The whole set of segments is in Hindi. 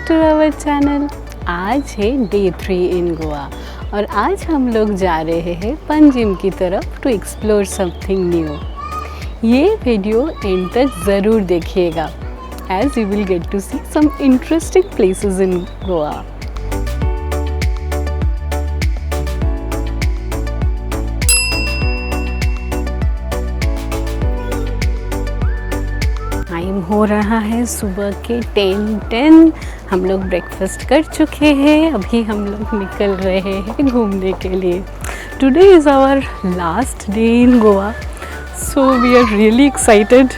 To our channel. आज है डे 3 इन गोवा और आज हम लोग जा रहे हैं पंजिम की तरफ टू एक्सप्लोर समथिंग न्यू। ये वीडियो एंड तक ज़रूर देखिएगा as you will get to see some interesting places in Goa. Time हो रहा है सुबह के 10:10। हम लोग ब्रेकफास्ट कर चुके हैं, अभी हम लोग निकल रहे हैं घूमने के लिए। Today is our last day in Goa, so we are really excited.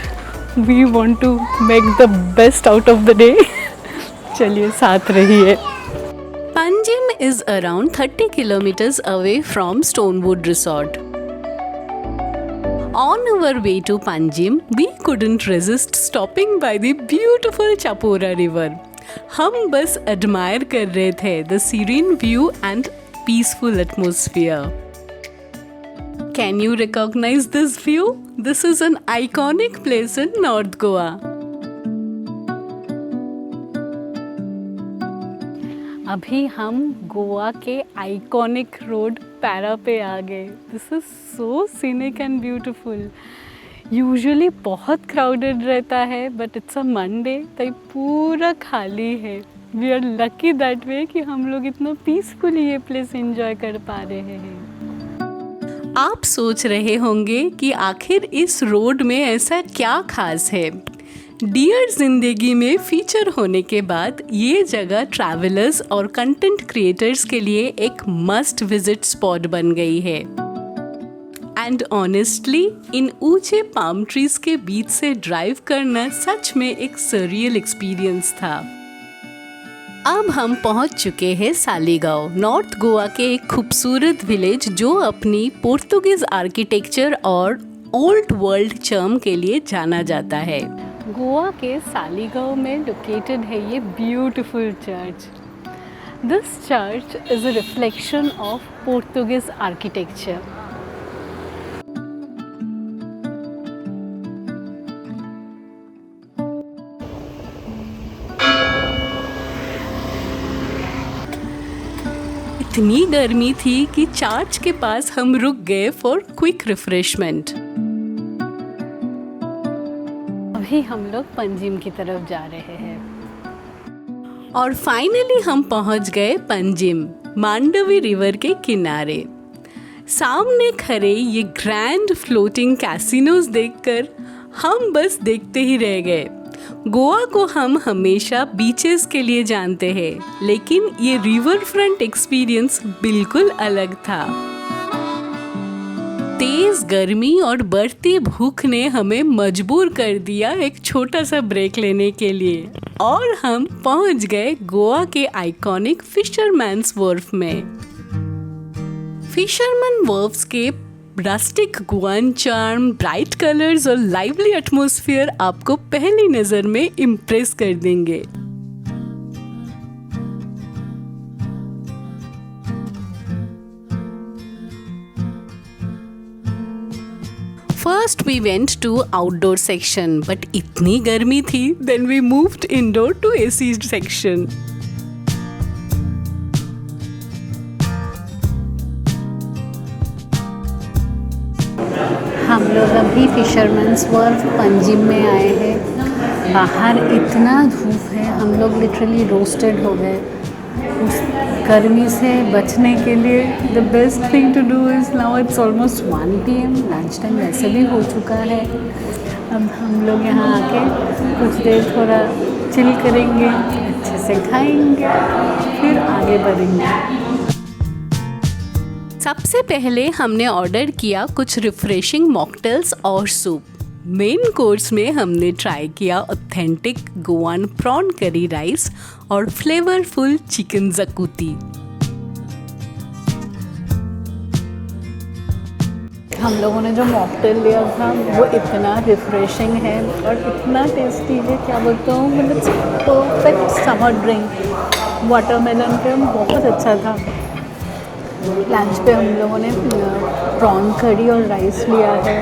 We want to make the best out of the day. चलिए साथ रहिए। Panjim is around 30 kilometers away from Stonewood Resort. On our way to Panjim, we couldn't resist stopping by the beautiful Chapora River. हम बस admire कर रहे थे the serene view and peaceful atmosphere. Can you recognize this view? This is an iconic place in North Goa. अभी हम गोवा के आइकॉनिक रोड पैरा पे आ गए। This is so scenic and beautiful. Usually बहुत क्राउडेड रहता है बट इट्स अ मंडे, तो पूरा खाली है। We are lucky that way कि हम लोग इतना पीसफुली ये प्लेस एंजॉय कर पा रहे हैं। आप सोच रहे होंगे कि आखिर इस रोड में ऐसा क्या खास है। डियर जिंदगी में फीचर होने के बाद ये जगह ट्रैवलर्स और कंटेंट क्रिएटर्स के लिए एक मस्ट विजिट स्पॉट बन गई है। एंड ऑनेस्टली इन ऊंचे पाम ट्रीज के बीच से ड्राइव करना सच में एक सरियल एक्सपीरियंस था। अब हम पहुंच चुके हैं सालीगांव, नॉर्थ गोवा के एक खूबसूरत विलेज जो अपनी पोर्तुगीज आर्किटेक्चर और ओल्ड वर्ल्ड चार्म के लिए जाना जाता है। गोवा के सालीगांव में लोकेटेड है ये beautiful church. This church is a reflection of Portuguese architecture. इतनी गर्मी थी कि चर्च के पास हम रुक गए फॉर क्विक रिफ्रेशमेंट। अभी हम लोग पंजिम की तरफ जा रहे हैं और फाइनली हम पहुंच गए पंजिम, मांडवी रिवर के किनारे। सामने खड़े ये ग्रैंड फ्लोटिंग कैसीनोज देखकर हम बस देखते ही रह गए। गोवा को हम हमेशा बीचेस के लिए जानते हैं, लेकिन ये रिवर फ्रंट एक्सपीरियंस बिल्कुल अलग था। तेज गर्मी और बढ़ती भूख ने हमें मजबूर कर दिया एक छोटा सा ब्रेक लेने के लिए और हम पहुंच गए गोवा के आइकॉनिक फिशरमैन्स वर्फ में। फिशरमैन वर्फ्स के rustic Goan charm, bright colours और लाइवली एटमॉस्फेयर आपको पहली नज़र में इम्प्रेस कर देंगे। First we went to outdoor section, but इतनी गर्मी थी, then we moved indoor to AC section. हम लोग अभी फिशरमैन्स वर्फ पंजिम में आए हैं। बाहर इतना धूप है, हम लोग लिटरली रोस्टेड हो गए। उस गर्मी से बचने के लिए the best thing to do is, now it's almost 1 PM, lunch time वैसे भी हो चुका है। अब हम लोग यहाँ आके कुछ देर थोड़ा चिल करेंगे, अच्छे से खाएंगे, फिर आगे बढ़ेंगे। सबसे पहले हमने ऑर्डर किया कुछ रिफ्रेशिंग मॉकटेल्स और सूप। मेन कोर्स में हमने ट्राई किया ऑथेंटिक गोवान प्रॉन करी राइस और फ्लेवरफुल चिकन जकूती। हम लोगों ने जो मॉकटेल लिया था वो इतना रिफ्रेशिंग है और इतना टेस्टी है, क्या बोलता हूँ, मतलब परफेक्ट समर ड्रिंक। वाटरमेलन पे बहुत अच्छा था। लंच पे हम लोगों ने प्रॉन करी और राइस लिया है।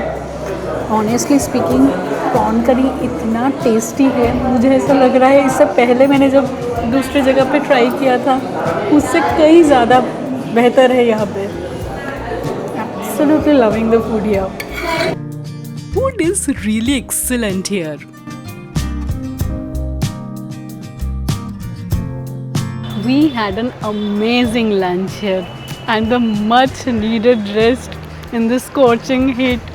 ऑनेस्टली स्पीकिंग प्रॉन करी इतना टेस्टी है, मुझे ऐसा लग रहा है इससे पहले मैंने जब दूसरी जगह पे ट्राई किया था उससे कई ज़्यादा बेहतर है यहाँ पे. Absolutely loving the food here. Food is really excellent here. We had an amazing lunch here and the much needed rest in this scorching heat.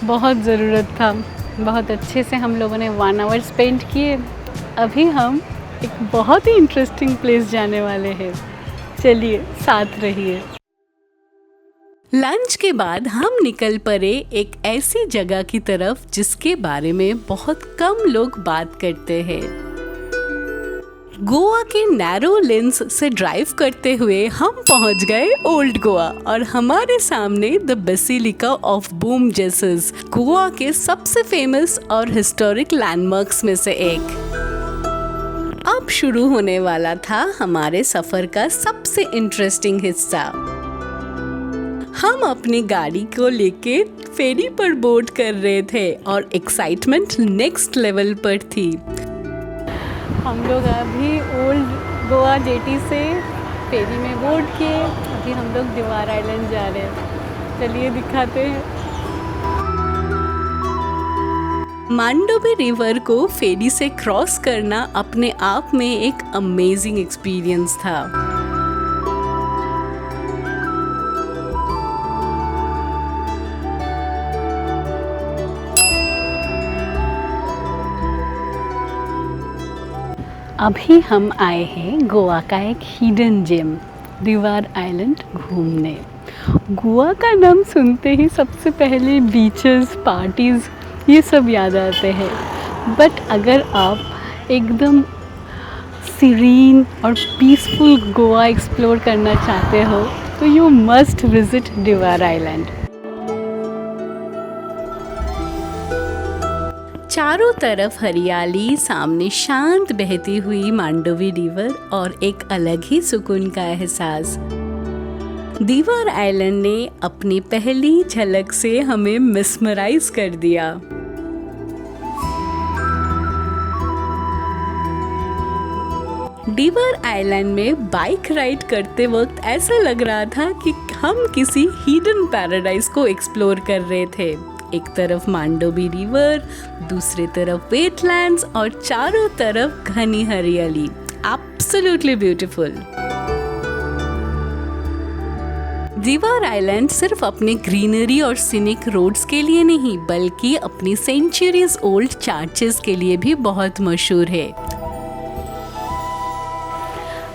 बहुत ज़रूरत था. बहुत अच्छे से हम लोगों ने 1 hour स्पेंड किए. अभी हम एक बहुत ही इंटरेस्टिंग प्लेस जाने वाले हैं. चलिए साथ रहिए. लंच के बाद हम निकल पड़े एक ऐसी जगह की तरफ जिसके बारे में बहुत कम लोग बात करते हैं. गोवा के नैरो लेन्स से ड्राइव करते हुए हम पहुंच गए ओल्ड गोवा और हमारे सामने the basilica of boom Jesus, Goa के सबसे फेमस और हिस्टोरिक लैंडमार्क्स में से एक. अब शुरू होने वाला था हमारे सफर का सबसे इंटरेस्टिंग हिस्सा. हम अपनी गाड़ी को लेके फेरी पर बोर्ड कर रहे थे और एक्साइटमेंट नेक्स्ट लेवल पर थी. हम लोग अभी ओल्ड गोवा जेटी से फेरी में बोर्ड किए. अभी हम लोग दीवार आइलैंड जा रहे हैं. चलिए दिखाते हैं. मांडोवी रिवर को फेरी से क्रॉस करना अपने आप में एक अमेजिंग एक्सपीरियंस था. अभी हम आए हैं गोवा का एक हिडन जेम दीवार आइलैंड घूमने. गोवा का नाम सुनते ही सबसे पहले बीचेस, पार्टीज़ ये सब याद आते हैं. बट अगर आप एकदम सीरीन और पीसफुल गोवा एक्सप्लोर करना चाहते हो तो यू मस्ट विजिट दीवार आइलैंड. चारों तरफ हरियाली, सामने शांत बहती हुई मांडोवी रिवर और एक अलग ही सुकून का एहसास. दीवार आइलैंड ने अपनी पहली झलक से हमें मिसमराइज कर दिया. दीवार आइलैंड में बाइक राइड करते वक्त ऐसा लग रहा था कि हम किसी हिडन पैराडाइज को एक्सप्लोर कर रहे थे. एक तरफ मांडोवी रिवर, दूसरी तरफ वेटलैंड्स और चारों तरफ घनी हरियाली. Absolutely beautiful. दीवार आइलैंड सिर्फ अपने ग्रीनरी और सीनिक रोड्स के लिए नहीं बल्कि अपनी सेंचुरीज ओल्ड चर्चेस के लिए भी बहुत मशहूर है.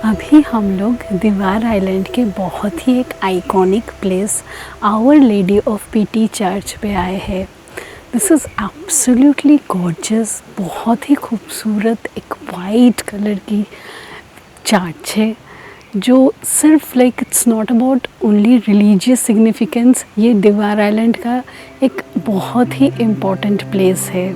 अभी हम लोग दीवार आइलैंड के बहुत ही एक iconic place our lady of piety church पे आए हैं. This is absolutely gorgeous. बहुत ही खूबसूरत एक वाइट कलर की चर्च है जो सिर्फ like it's not about only religious significance. ये दीवार आइलैंड का एक बहुत ही इम्पॉर्टेंट प्लेस है.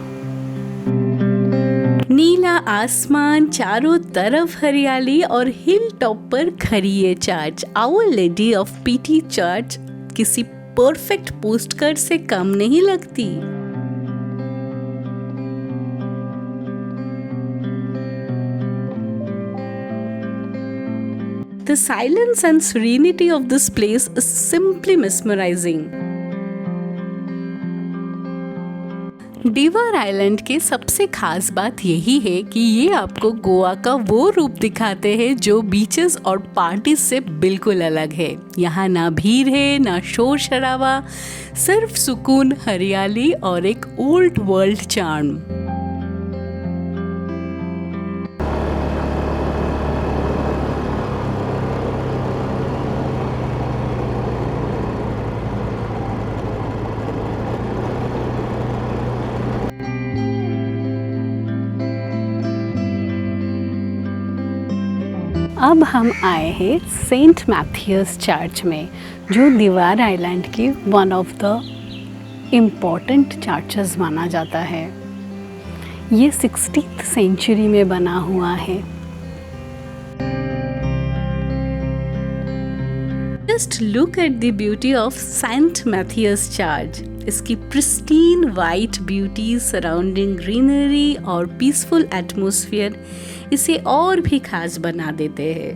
नीला आसमान, चारों तरफ हरियाली और हिल टॉप पर खड़ी ये church, our lady of piety church, किसी परफेक्ट पोस्टकार्ड से कम नहीं लगती. The silence and serenity of this place is simply mesmerizing. दीवार आइलैंड के सबसे खास बात यही है कि ये आपको गोवा का वो रूप दिखाते हैं जो बीचेस और पार्टीज से बिल्कुल अलग है. यहाँ ना भीड़ है, ना शोर शराबा, सिर्फ सुकून, हरियाली और एक ओल्ड वर्ल्ड चार्म. अब हम आए हैं सेंट मैथ्यूस चर्च में जो दीवार आइलैंड की one of the important churches माना जाता है. ये 16th सेंचुरी में बना हुआ है. Just look at the beauty of Saint Matthias Church. इसकी pristine white beauty, surrounding greenery और पीसफुल एटमॉस्फेयर इसे और भी खास बना देते हैं।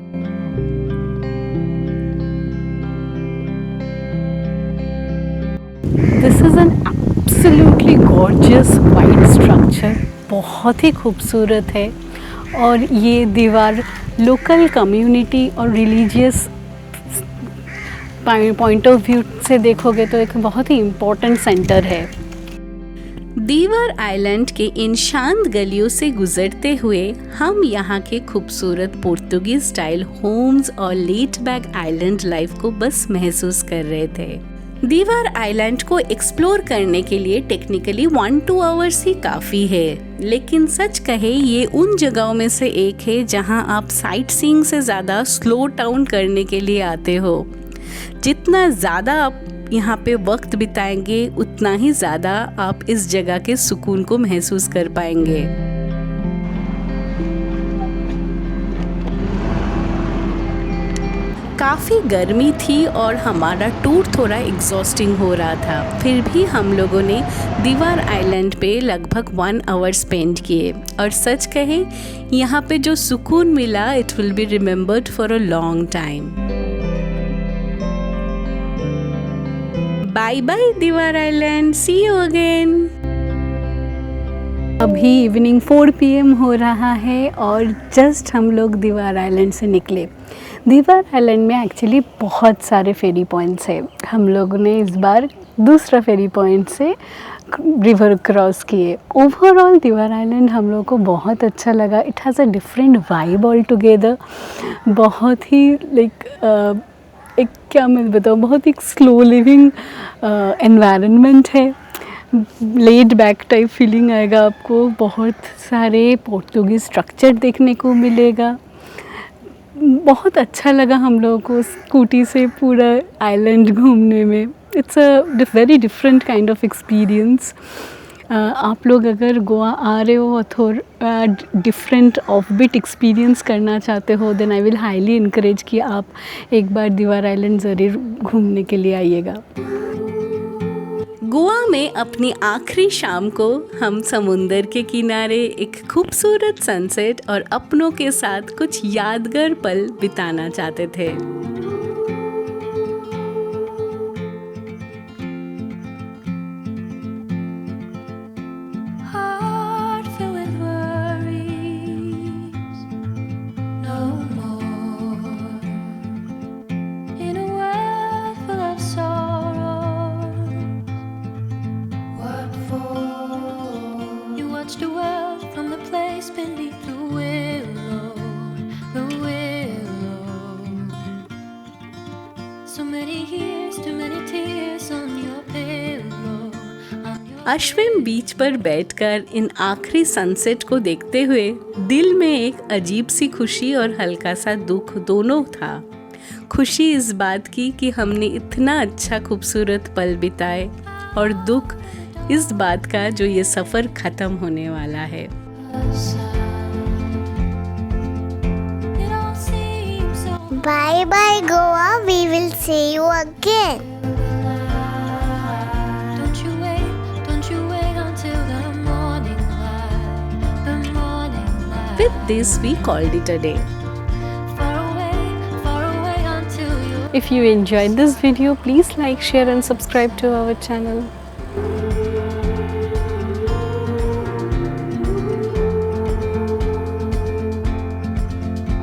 This is an absolutely gorgeous white structure, बहुत ही खूबसूरत है। और ये दीवार लोकल कम्युनिटी और रिलीजियस पॉइंट ऑफ व्यू से देखोगे तो एक बहुत ही इम्पोर्टेंट सेंटर है। दीवर आइलैंड के इन शांत गलियों से गुजरते हुए हम यहाँ के खूबसूरत पोर्तुगीज स्टाइल होम्स और लेट बैक आइलैंड लाइफ को बस महसूस कर रहे थे। दीवर आइलैंड को एक्सप्लोर करने के लिए टेक्निकली 1-2 आवर्स ही काफ़ी है, लेकिन सच कहे ये उन जगहों में से एक है जहां आप साइट सीइंग से ज़्यादा स्लो डाउन करने के लिए आते हो। जितना ज़्यादा आप यहाँ पे वक्त बिताएंगे उतना ही ज़्यादा आप इस जगह के सुकून को महसूस कर पाएंगे। काफ़ी गर्मी थी और हमारा टूर थोड़ा एग्जॉस्टिंग हो रहा था, फिर भी हम लोगों ने दीवार आइलैंड पे लगभग 1 आवर स्पेंड किए और सच कहें यहाँ पे जो सुकून मिला it will be remembered for a long time. Bye bye Divar island, see you again. अभी इवनिंग 4 PM हो रहा है और जस्ट हम लोग दीवार आइलैंड से निकले। दीवार आइलैंड में एक्चुअली बहुत सारे फेरी पॉइंट्स हैं। हम लोगों ने इस बार दूसरा फेरी पॉइंट से रिवर क्रॉस किए। ओवरऑल दीवार आइलैंड हम लोगों को बहुत अच्छा लगा। It has a different vibe all together. बहुत ही एक क्या मैं बताऊँ, बहुत ही स्लो लिविंग एनवायरनमेंट है। लेड बैक टाइप फीलिंग आएगा आपको। बहुत सारे पोर्तुगीज स्ट्रक्चर देखने को मिलेगा। बहुत अच्छा लगा हम लोगों को स्कूटी से पूरा आइलैंड घूमने में। It's a very different kind of experience. आप लोग अगर गोवा आ रहे हो थोड़ा डिफरेंट ऑफ बीट एक्सपीरियंस करना चाहते हो then I will highly encourage कि आप एक बार दीवार आइलैंड ज़रूर घूमने के लिए आइएगा। गोवा में अपनी आखिरी शाम को हम समुंदर के किनारे एक खूबसूरत सनसेट और अपनों के साथ कुछ यादगार पल बिताना चाहते थे। अश्विम बीच पर बैठकर इन आखिरी सनसेट को देखते हुए दिल में एक अजीब सी खुशी और हल्का सा दुख दोनों था। खुशी इस बात की कि हमने इतना अच्छा खूबसूरत पल बिताए और दुख इस बात का जो ये सफ़र ख़त्म होने वाला है। Bye bye Goa, we will see you again. Don't you wait until the morning light. With this we called it a day. Far away until you. If you enjoyed this video, please like, share and subscribe to our channel.